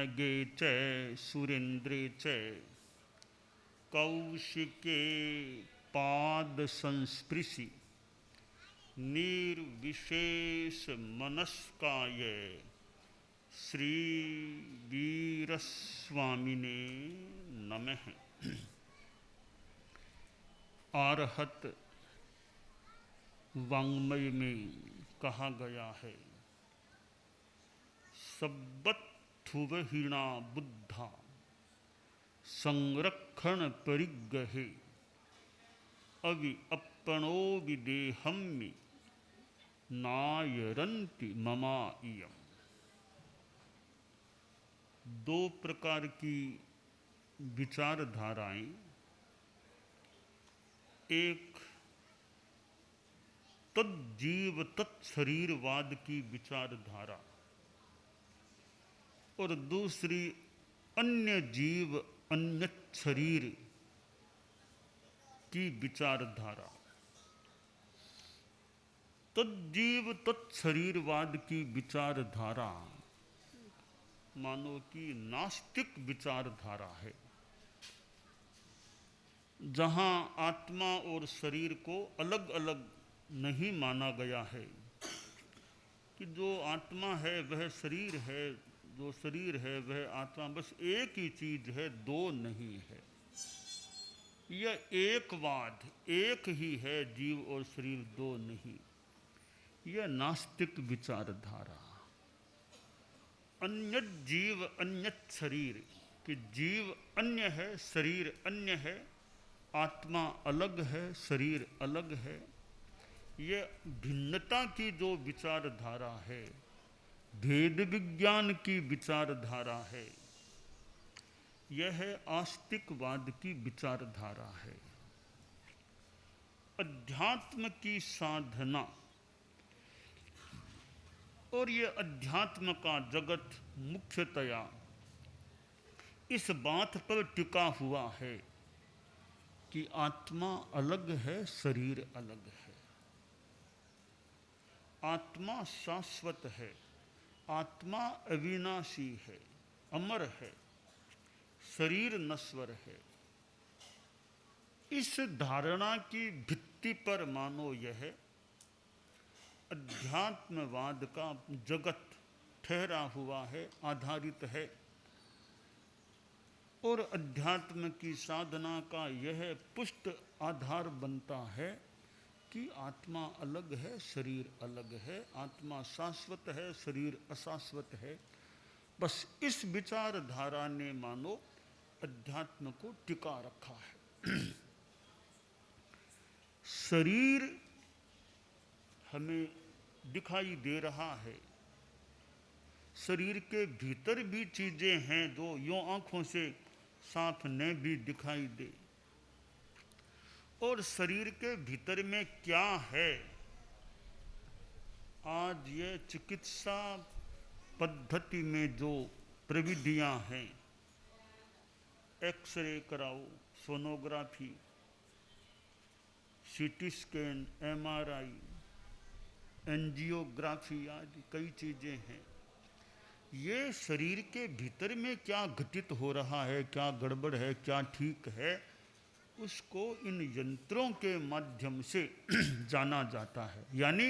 नगे च सुरेन्द्रे च कौशिके पाद संस्पृशि निर्विशेष मनस्काय श्री वीरस्वामिने नमः। आरहत वाङ्मय में कहा गया है, सब्बत्थुवहीणा बुद्धा संरक्षण परिग्रहे अवि अपनो विदेहम्मि नायरन्ति ममा इयम्। दो प्रकार की विचारधाराएं, एक तज्जीव तत्शरीरवाद की विचारधारा और दूसरी अन्य जीव अन्य शरीर की विचारधारा। तज्जीव तत्शरीरवाद की विचारधारा मानो कि नास्तिक विचारधारा है, जहां आत्मा और शरीर को अलग अलग नहीं माना गया है कि जो आत्मा है वह शरीर है, जो शरीर है वह आत्मा, बस एक ही चीज है, दो नहीं है। यह एकवाद, एक ही है जीव और शरीर, दो नहीं। यह नास्तिक विचारधारा। अन्य जीव अन्य शरीर, कि जीव अन्य है, शरीर अन्य है, आत्मा अलग है, शरीर अलग है। यह भिन्नता की जो विचारधारा है, भेद विज्ञान की विचारधारा है, यह है आस्तिकवाद की विचारधारा है। अध्यात्म की साधना और ये अध्यात्म का जगत मुख्यतया इस बात पर टिका हुआ है कि आत्मा अलग है, शरीर अलग है। आत्मा शाश्वत है, आत्मा अविनाशी है, अमर है, शरीर नश्वर है। इस धारणा की भित्ति पर मानो यह अध्यात्मवाद का जगत ठहरा हुआ है, आधारित है। और अध्यात्म की साधना का यह पुष्ट आधार बनता है कि आत्मा अलग है, शरीर अलग है, आत्मा शाश्वत है, शरीर अशाश्वत है। बस इस विचारधारा ने मानो अध्यात्म को टिका रखा है। शरीर हमें दिखाई दे रहा है, शरीर के भीतर भी चीजें हैं जो यूं आंखों से साफ न भी दिखाई दे। और शरीर के भीतर में क्या है, आज ये चिकित्सा पद्धति में जो प्रविधियां हैं, एक्सरे कराओ, sonography, CT scan, MRI, angiography आदि कई चीजें हैं। ये शरीर के भीतर में क्या घटित हो रहा है, क्या गड़बड़ है, क्या ठीक है, उसको इन यंत्रों के माध्यम से जाना जाता है। यानी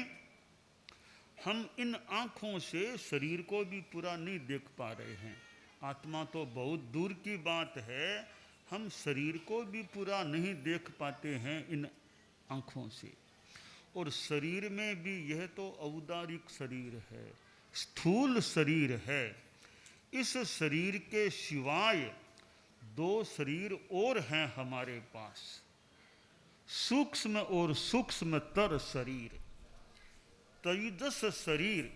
हम इन आँखों से शरीर को भी पूरा नहीं देख पा रहे हैं। आत्मा तो बहुत दूर की बात है, हम शरीर को भी पूरा नहीं देख पाते हैं इन आँखों से। और शरीर में भी यह तो औदारिक शरीर है, स्थूल शरीर है। इस शरीर के सिवाय दो शरीर और हैं हमारे पास, सूक्ष्म और सूक्ष्मतर शरीर। तेजस शरीर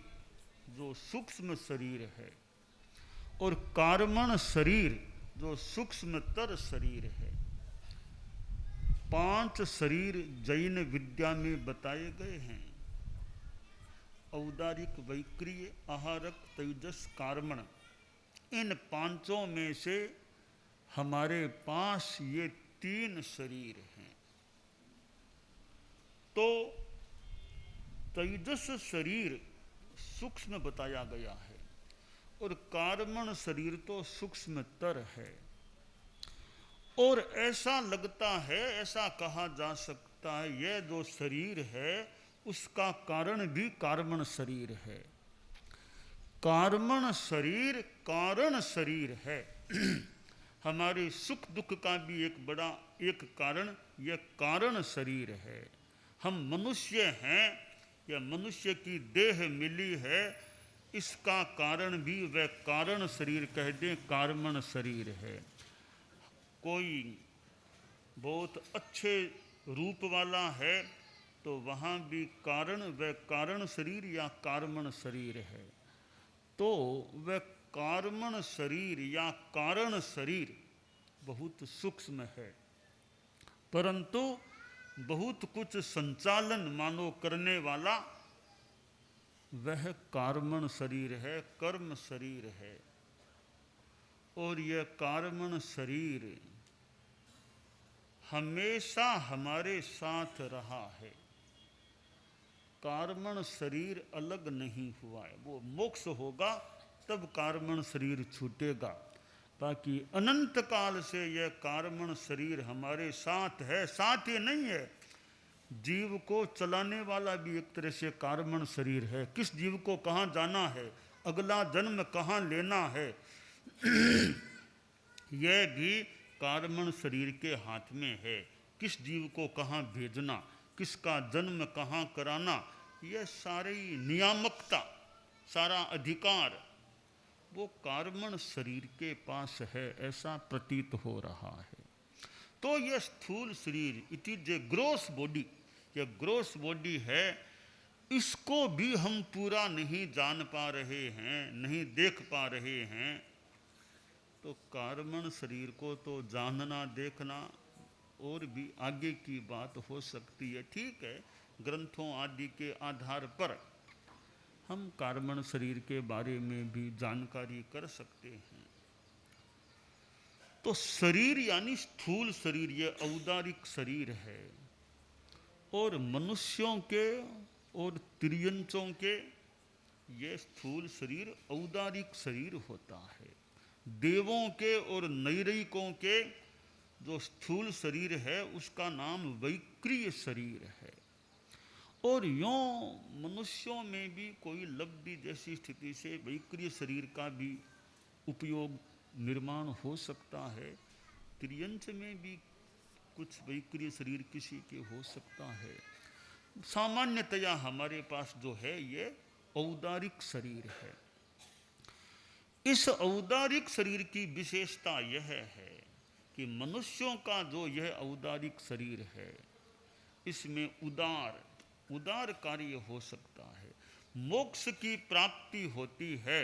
जो सूक्ष्म शरीर है, और कार्मण शरीर जो सूक्ष्मतर शरीर है। 5 शरीर जैन विद्या में बताए गए हैं, औदारिक, वैक्रिय, आहारक, तेजस, कार्मण। इन 5 में से हमारे पास ये 3 शरीर हैं। तो तेजस शरीर सूक्ष्म बताया गया है, और कार्बन शरीर तो सूक्ष्मतर है। और ऐसा लगता है, ऐसा कहा जा सकता है, यह जो शरीर है उसका कारण भी कार्बन शरीर है। कार्बन शरीर कारण शरीर है। हमारे सुख दुख का भी एक बड़ा एक कारण यह कारण शरीर है। हम मनुष्य हैं, या मनुष्य की देह मिली है, इसका कारण भी वह कारण शरीर कह दें, कार्बन शरीर है। कोई बहुत अच्छे रूप वाला है तो वहाँ भी कारण वह कारण शरीर या कार्बन शरीर है। तो वह कार्बन शरीर या कारण शरीर बहुत सूक्ष्म है, परंतु बहुत कुछ संचालन मानो करने वाला वह कार्बन शरीर है, कर्म शरीर है। और यह कार्बन शरीर हमेशा हमारे साथ रहा है। कार्बन शरीर अलग नहीं हुआ है। वो मोक्ष होगा तब कार्बन शरीर छूटेगा, बाकी अनंत काल से यह कार्बन शरीर हमारे साथ है। साथ ही नहीं है, जीव को चलाने वाला भी एक तरह से कार्बन शरीर है। किस जीव को कहाँ जाना है, अगला जन्म कहाँ लेना है, यह भी कार्बन शरीर के हाथ में है। किस जीव को कहाँ भेजना, किसका जन्म कहाँ कराना, यह सारी नियामकता, सारा अधिकार वो कार्बन शरीर के पास है, ऐसा प्रतीत हो रहा है। तो यह स्थूल शरीर, it is a gross body, यह ग्रोस बॉडी है, इसको भी हम पूरा नहीं जान पा रहे हैं, नहीं देख पा रहे हैं। तो कार्बन शरीर को तो जानना देखना और भी आगे की बात हो सकती है। ठीक है, ग्रंथों आदि के आधार पर हम कार्बन शरीर के बारे में भी जानकारी कर सकते हैं। तो शरीर यानी स्थूल शरीर, यह औदारिक शरीर है। और मनुष्यों के और तिर्यंचों के ये स्थूल शरीर औदारिक शरीर होता है। देवों के और नैरयिकों के जो स्थूल शरीर है उसका नाम वैक्रिय शरीर है। और यों मनुष्यों में भी कोई लब्धि जैसी स्थिति से वैक्रिय शरीर का भी उपयोग निर्माण हो सकता है। तिर्यंच में भी कुछ वैक्रिय शरीर किसी के हो सकता है। सामान्यतया हमारे पास जो है ये औदारिक शरीर है। इस औदारिक शरीर की विशेषता यह है कि मनुष्यों का जो यह औदारिक शरीर है इसमें उदार कार्य हो सकता है। मोक्ष की प्राप्ति होती है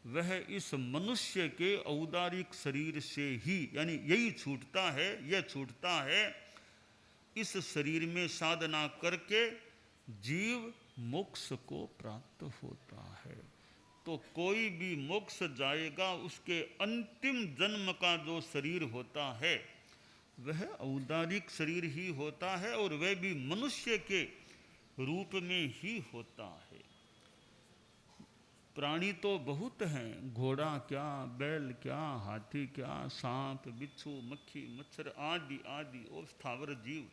वह इस मनुष्य के औदारिक शरीर से ही, यानी यही छूटता है, यह छूटता है। इस शरीर में साधना करके जीव मोक्ष को प्राप्त होता है। तो कोई भी मोक्ष जाएगा, उसके अंतिम जन्म का जो शरीर होता है वह औदारिक शरीर ही होता है, और वह भी मनुष्य के रूप में ही होता है। प्राणी तो बहुत हैं, घोड़ा क्या, बैल क्या, हाथी क्या, सांप, बिच्छू, मक्खी, मच्छर आदि आदि और स्थावर जीव,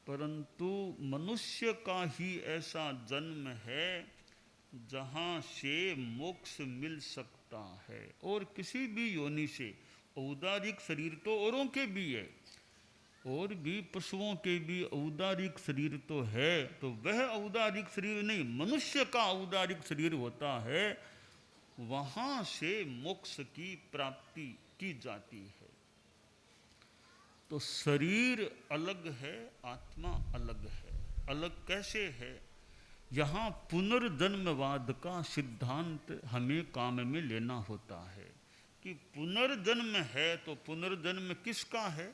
परंतु मनुष्य का ही ऐसा जन्म है जहाँ से मोक्ष मिल सकता है। और किसी भी योनि से औदारिक शरीर तो औरों के भी है, और भी पशुओं के भी औदारिक शरीर तो है। तो वह औदारिक शरीर नहीं, मनुष्य का औदारिक शरीर होता है, वहाँ से मोक्ष की प्राप्ति की जाती है। तो शरीर अलग है, आत्मा अलग है। अलग कैसे है? यहाँ पुनर्जन्मवाद का सिद्धांत हमें काम में लेना होता है कि पुनर्जन्म है तो पुनर्जन्म किसका है?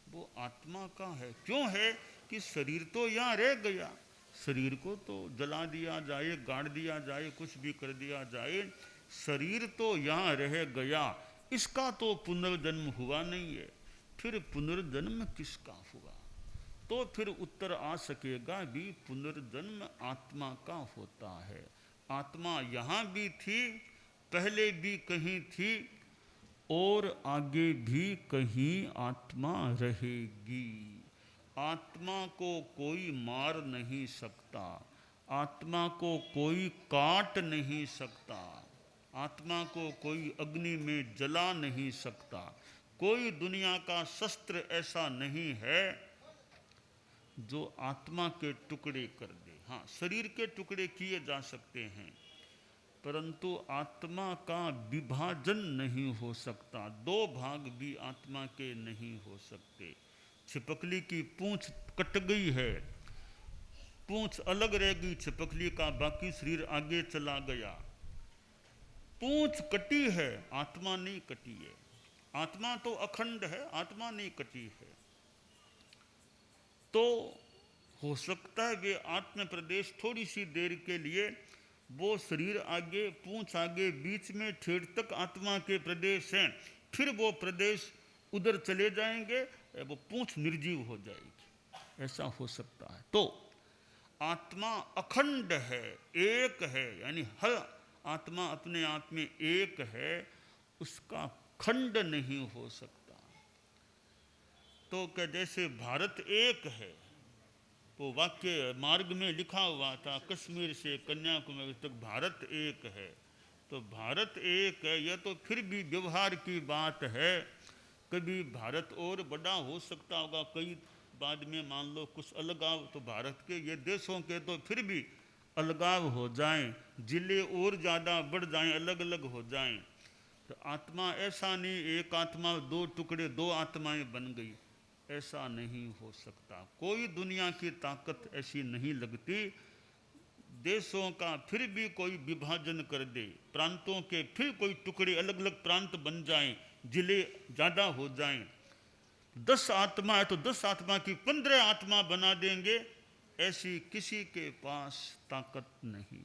वो आत्मा का है। क्यों है? कि शरीर तो यहाँ रह गया, शरीर को तो जला दिया जाए, गाड़ दिया जाए, कुछ भी कर दिया जाए, शरीर तो यहाँ रह गया, इसका तो पुनर्जन्म हुआ नहीं है। फिर पुनर्जन्म किसका हुआ? तो फिर उत्तर आ सकेगा भी पुनर्जन्म आत्मा का होता है। आत्मा यहाँ भी थी पहले भी कहीं थी और आगे भी कहीं आत्मा रहेगी। आत्मा को कोई मार नहीं सकता, आत्मा को कोई काट नहीं सकता, आत्मा को कोई अग्नि में जला नहीं सकता। कोई दुनिया का शस्त्र ऐसा नहीं है जो आत्मा के टुकड़े कर दे। हाँ, शरीर के टुकड़े किए जा सकते हैं, परंतु आत्मा का विभाजन नहीं हो सकता। दो भाग भी आत्मा के नहीं हो सकते। छिपकली की पूंछ कट गई है, पूंछ अलग रह गई छिपकली का, बाकी शरीर आगे चला गया। पूंछ कटी है, आत्मा नहीं कटी है। आत्मा तो अखंड है, आत्मा नहीं कटी है। तो हो सकता है वे आत्म प्रदेश थोड़ी सी देर के लिए, वो शरीर आगे पूंछ आगे बीच में ठेठ तक आत्मा के प्रदेश हैं, फिर वो प्रदेश उधर चले जाएंगे, वो पूंछ निर्जीव हो जाएगी, ऐसा हो सकता है। तो आत्मा अखंड है, एक है, यानी हर आत्मा अपने आप में एक है, उसका खंड नहीं हो सकता। तो क्या जैसे भारत एक है, तो वाक्य मार्ग में लिखा हुआ था कश्मीर से कन्याकुमारी तक भारत एक है, तो भारत एक है, यह तो फिर भी व्यवहार की बात है। कभी भारत और बड़ा हो सकता होगा, कई बाद में मान लो कुछ अलगाव, तो भारत के ये देशों के तो फिर भी अलगाव हो जाएं, जिले और ज़्यादा बढ़ जाएं, अलग अलग हो जाएं। तो आत्मा ऐसा नहीं एक आत्मा दो टुकड़े, दो आत्माएं बन गई, ऐसा नहीं हो सकता। कोई दुनिया की ताकत ऐसी नहीं लगती। देशों का फिर भी कोई विभाजन कर दे, प्रांतों के फिर कोई टुकड़े अलग अलग प्रांत बन जाएं, जिले ज़्यादा हो जाएं। 10 आत्मा है तो 10 आत्मा की 15 आत्मा बना देंगे, ऐसी किसी के पास ताकत नहीं।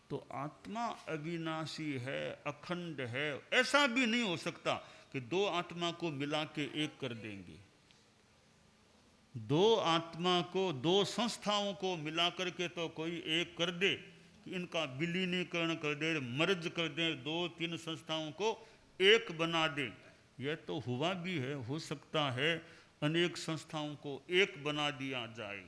तो आत्मा अविनाशी है, अखंड है। ऐसा भी नहीं हो सकता कि दो आत्मा को मिला के एक कर देंगे, दो आत्मा को, दो संस्थाओं को मिला करके तो कोई एक कर दे, कि इनका विलीनीकरण कर दे, मर्ज कर दे, 2-3 संस्थाओं को एक बना दे। यह तो हुआ भी है, हो सकता है अनेक संस्थाओं को एक बना दिया जाए।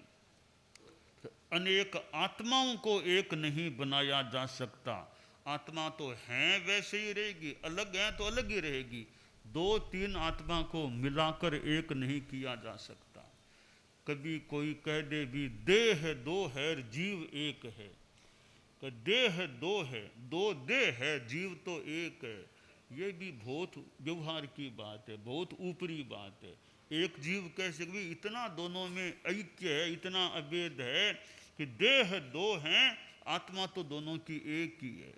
अनेक आत्माओं को एक नहीं बनाया जा सकता। आत्मा तो हैं वैसे ही रहेगी, अलग हैं तो अलग ही रहेगी। 2-3 आत्मा को मिलाकर एक नहीं किया जा सकता। कभी कोई कह दे भी देह दो है जीव एक है, कि देह दो है, दो देह है, जीव तो एक है, ये भी बहुत व्यवहार की बात है, बहुत ऊपरी बात है। एक जीव कैसे, भी इतना दोनों में ऐक्य है, इतना अभेद है कि देह दो हैं, आत्मा तो दोनों की एक ही है।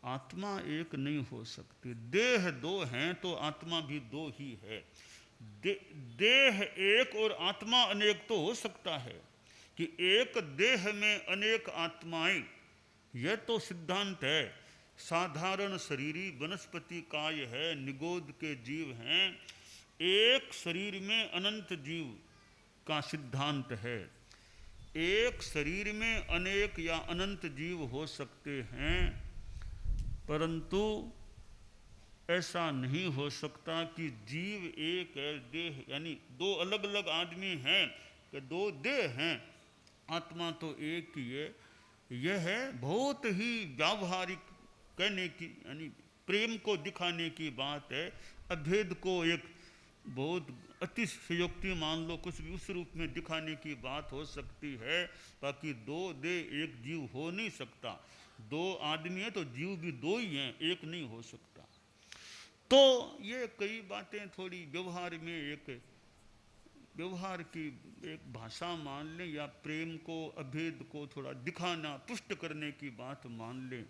आत्मा एक नहीं हो सकती। देह दो हैं तो आत्मा भी दो ही है। देह एक और आत्मा अनेक तो हो सकता है कि एक देह में अनेक आत्माएं, यह तो सिद्धांत है। साधारण शरीरी वनस्पति काय है, निगोद के जीव हैं, एक शरीर में अनंत जीव का सिद्धांत है। एक शरीर में अनेक या अनंत जीव हो सकते हैं, परंतु ऐसा नहीं हो सकता कि जीव एक है, देह यानी दो अलग अलग आदमी हैं कि दो देह हैं, आत्मा तो एक ही है। यह है बहुत ही व्यावहारिक कहने की, यानी प्रेम को दिखाने की बात है। अभेद को एक बहुत अतिशयोक्ति मान लो, कुछ भी उस रूप में दिखाने की बात हो सकती है। बाकी दो देह एक जीव हो नहीं सकता। दो आदमी है तो जीव भी दो ही हैं, एक नहीं हो सकता। तो ये कई बातें थोड़ी व्यवहार में, एक व्यवहार की एक भाषा मान लें, या प्रेम को, अभेद को थोड़ा दिखाना, पुष्ट करने की बात मान लें।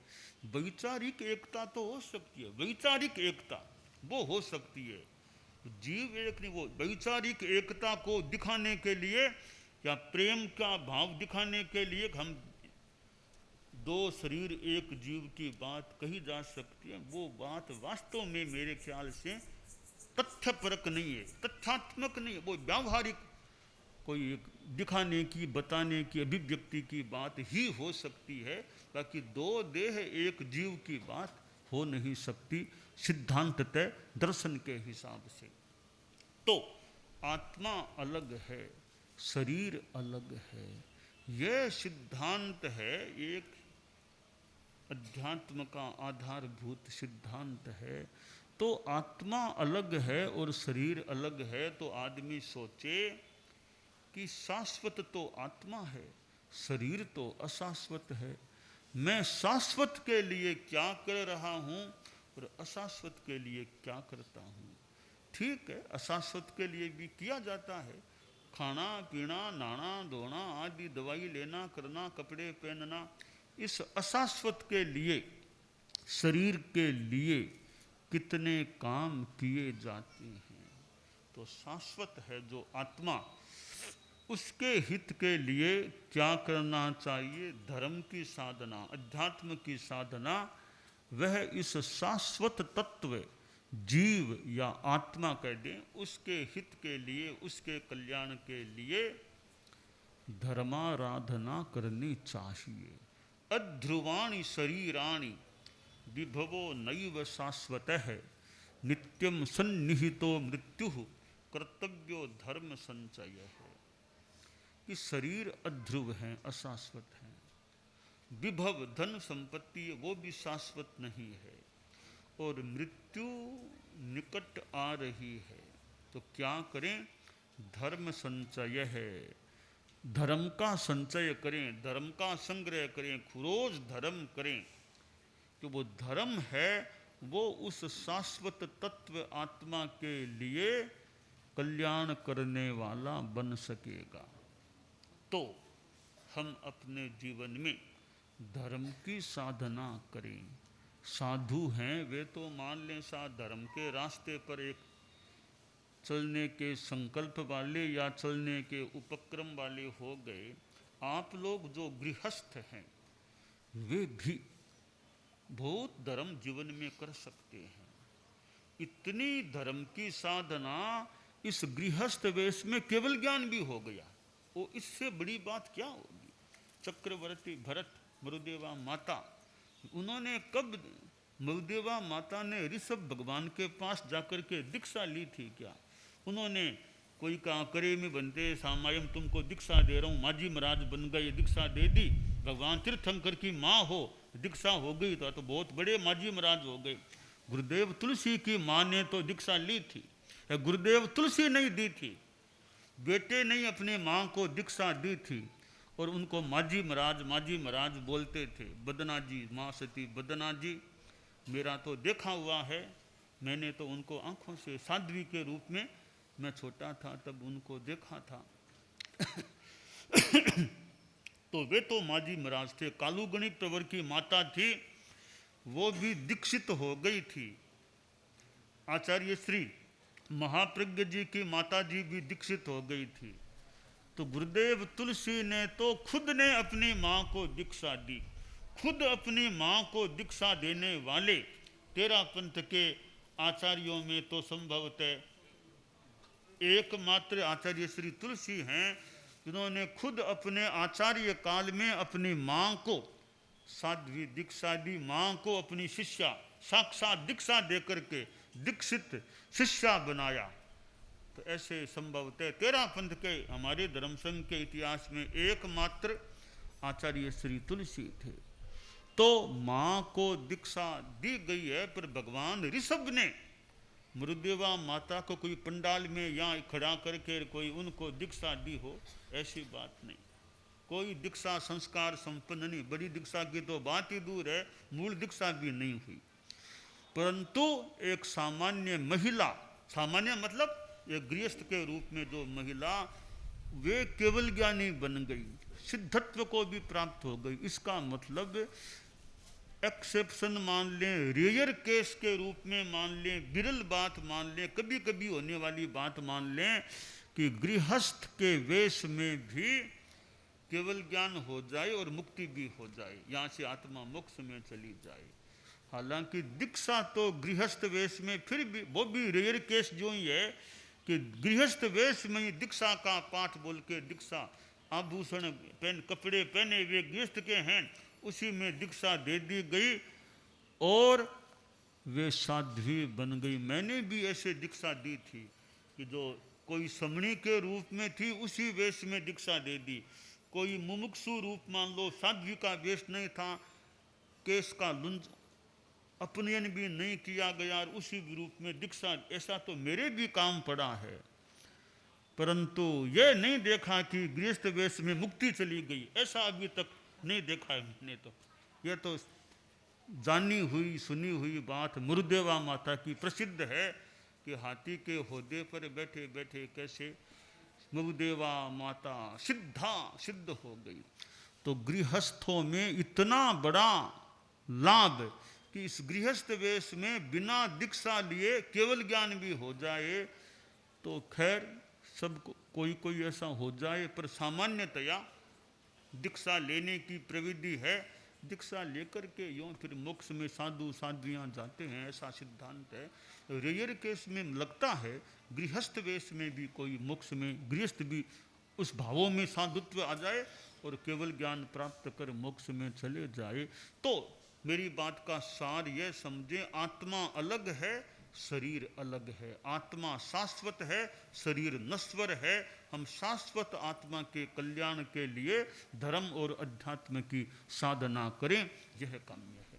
वैचारिक एकता तो हो सकती है, वैचारिक एकता वो हो सकती है। जीव एक नहीं, वो वैचारिक एकता को दिखाने के लिए या प्रेम का भाव दिखाने के लिए हम दो शरीर एक जीव की बात कही जा सकती है। वो बात वास्तव में मेरे ख्याल से तथ्यपरक नहीं है, तथ्यात्मक नहीं है, वो व्यावहारिक कोई एक दिखाने की, बताने की, अभिव्यक्ति की बात ही हो सकती है। बाकी दो देह एक जीव की बात हो नहीं सकती सिद्धांततः दर्शन के हिसाब से। तो आत्मा अलग है, शरीर अलग है, यह सिद्धांत है, एक अध्यात्म का आधारभूत सिद्धांत है। तो आत्मा अलग है और शरीर अलग है, तो आदमी सोचे कि शाश्वत तो आत्मा है, शरीर तो अशाश्वत है। मैं शाश्वत के लिए क्या कर रहा हूँ और अशाश्वत के लिए क्या करता हूँ। ठीक है, अशाश्वत के लिए भी किया जाता है, खाना पीना, नहाना धोना आदि, दवाई लेना करना, कपड़े पहनना। इस अशाश्वत के लिए, शरीर के लिए कितने काम किए जाते हैं। तो शाश्वत है जो आत्मा, उसके हित के लिए क्या करना चाहिए? धर्म की साधना, अध्यात्म की साधना। वह इस शाश्वत तत्व जीव या आत्मा कह दें, उसके हित के लिए, उसके कल्याण के लिए धर्माराधना करनी चाहिए। अध्रुवाणी शरीराणि विभवो नैव शाश्वतः नित्यम सन्निहितो मृत्यु कर्तव्यो धर्म संचय है। कि शरीर अध्रुव हैं, अशाश्वत हैं। विभव धन संपत्ति वो भी शाश्वत नहीं है, और मृत्यु निकट आ रही है। तो क्या करें? धर्म संचय है, धर्म का संचय करें, धर्म का संग्रह करें, रोज धर्म करें। कि वो धर्म है वो उस शाश्वत तत्व आत्मा के लिए कल्याण करने वाला बन सकेगा। तो हम अपने जीवन में धर्म की साधना करें। साधु हैं वे तो मान लें साथ धर्म के रास्ते पर एक चलने के संकल्प वाले या चलने के उपक्रम वाले हो गए। आप लोग जो गृहस्थ हैं वे भी बहुत धर्म जीवन में कर सकते हैं। इतनी धर्म की साधना इस गृहस्थ वेश में केवल ज्ञान भी हो गया, वो इससे बड़ी बात क्या होगी। चक्रवर्ती भरत, मरुदेवा माता, उन्होंने कब, मरुदेवा माता ने ऋषभ भगवान के पास जाकर के दीक्षा ली थी क्या? उन्होंने कोई कहा करे में बनते सामायम तुमको दीक्षा दे रहा हूँ, माजी महाराज बन गए, दीक्षा दे दी। भगवान तीर्थंकर की माँ हो, दीक्षा हो गई तो बहुत बड़े माजी महाराज हो गए। गुरुदेव तुलसी की माँ ने तो दीक्षा ली थी, गुरुदेव तुलसी नहीं दी थी, बेटे ने अपने माँ को दीक्षा दी थी और उनको माजी महाराज बोलते थे। बदना जी, माँ सती बदना जी, मेरा तो देखा हुआ है, मैंने तो उनको आंखों से साध्वी के रूप में, मैं छोटा था तब उनको देखा था। तो वे तो माजी महाराज थे। कालूगणी प्रवर की माता थी, वो भी दीक्षित हो गई थी। आचार्य श्री महाप्रज्ञ जी की माता जी भी दीक्षित हो गई थी। तो गुरुदेव तुलसी ने तो खुद ने अपनी माँ को दीक्षा दी। खुद अपनी माँ को दीक्षा देने वाले तेरा पंथ के आचार्यों में तो संभवतः एकमात्र आचार्य श्री तुलसी हैं, जिन्होंने खुद अपने आचार्य काल में अपनी माँ को साध्वी दीक्षा दी, माँ को अपनी शिष्या साक्षात दीक्षा देकर के दीक्षित शिष्या बनाया। तो ऐसे संभवतः तेरा पंथ के हमारे धर्म संघ के इतिहास में एकमात्र आचार्य श्री तुलसी थे। तो माँ को दीक्षा दी गई है, पर भगवान ऋषभ ने मरुदेवा माता को कोई पंडाल में या खड़ा करके कोई उनको दीक्षा दी हो, ऐसी बात नहीं। कोई दीक्षा संस्कार संपन्न नहीं, बड़ी दीक्षा की तो बात ही दूर है, मूल दीक्षा भी नहीं हुई। परंतु एक सामान्य महिला, सामान्य मतलब एक गृहस्थ के रूप में जो महिला, वे केवल ज्ञानी बन गई, सिद्धत्व को भी प्राप्त हो गई। इसका मतलब एक्सेप्शन मान लें, रेयर केस के रूप में मान लें, विरल बात मान लें, कभी कभी होने वाली बात मान लें कि गृहस्थ के वेश में भी केवल ज्ञान हो जाए और मुक्ति भी हो जाए, यहाँ से आत्मा मोक्ष में चली जाए। हालांकि दीक्षा तो गृहस्थ वेश में फिर भी वो भी रेयर केस जो ही है कि गृहस्थ वेश में ही दीक्षा का पाठ बोल के दीक्षा, आभूषण पहन, कपड़े पहने हुए गृहस्थ के हैं, उसी में दीक्षा दे दी गई। और वे साध्वी बन गई। मैंने भी ऐसे दीक्षा दी थी कि जो कोई समणी के रूप में थी उसी वेश में दीक्षा दे दी। कोई मुमुक्षु रूप मान लो, साध्वी का वेश नहीं था, केस का लुंज अपनयन भी नहीं किया गया और उसी रूप में दीक्षा, ऐसा तो मेरे भी काम पड़ा है। परंतु यह नहीं देखा कि गृहस्थ वेश में मुक्ति चली गई, ऐसा अभी तक नहीं देखा है मैंने। तो यह तो जानी हुई सुनी हुई बात मुरुदेवा माता की प्रसिद्ध है कि हाथी के होदे पर बैठे बैठे कैसे मुरुदेवा माता सिद्ध हो गई। तो गृहस्थों में इतना बड़ा लाभ कि इस गृहस्थ वेश में बिना दीक्षा लिए केवल ज्ञान भी हो जाए तो खैर सबको कोई ऐसा हो जाए, पर सामान्यतया दीक्षा लेने की प्रविधि है। दीक्षा लेकर के यूँ फिर मोक्ष में साधु साध्वियाँ जाते हैं, ऐसा सिद्धांत है। रेयर केस में लगता है गृहस्थ वेश में भी कोई मोक्ष में गृहस्थ भी उस भावों में साधुत्व आ जाए और केवल ज्ञान प्राप्त कर मोक्ष में चले जाए। तो मेरी बात का सार यह समझे, आत्मा अलग है, शरीर अलग है। आत्मा शाश्वत है, शरीर नश्वर है। हम शाश्वत आत्मा के कल्याण के लिए धर्म और अध्यात्म की साधना करें, यह काम्य है।